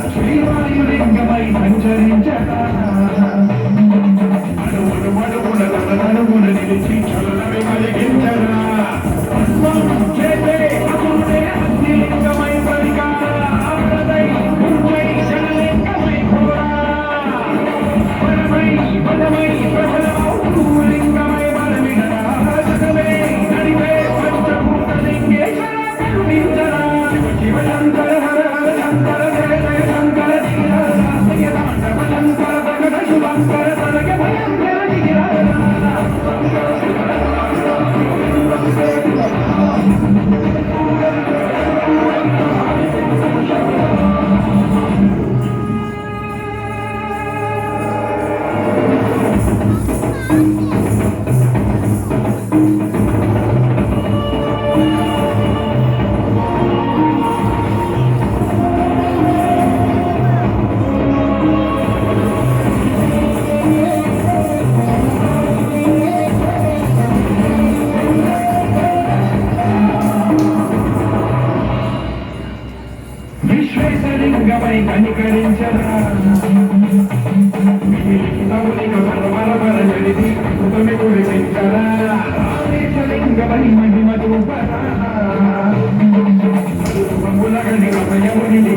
శ్రీవాయులింగమై సంచరించగా అడుగున నిలిచి చలనవి కలిగించగా చేసే అసురుడే అగ్నిలింగమై పరికారై ఉంచై జనలింగమై కూడా బలమై బలమై ప్రజలమౌలింగమై బలమిడరా జగమే నడిపే పంచభూత లింగేశ్వర కరుణించరా శివ శంకర హర హర శంకర జయ జయ శంకర దిగిర తాండవ శంకర ప్రగట శుభంకర తనక భయంకర దిగిర విశ్వేశలింగమై కనికరించరా జరిది సుతమి కురిపించరా రామేశలింగమై మహిమ చూపరా గణి భయముని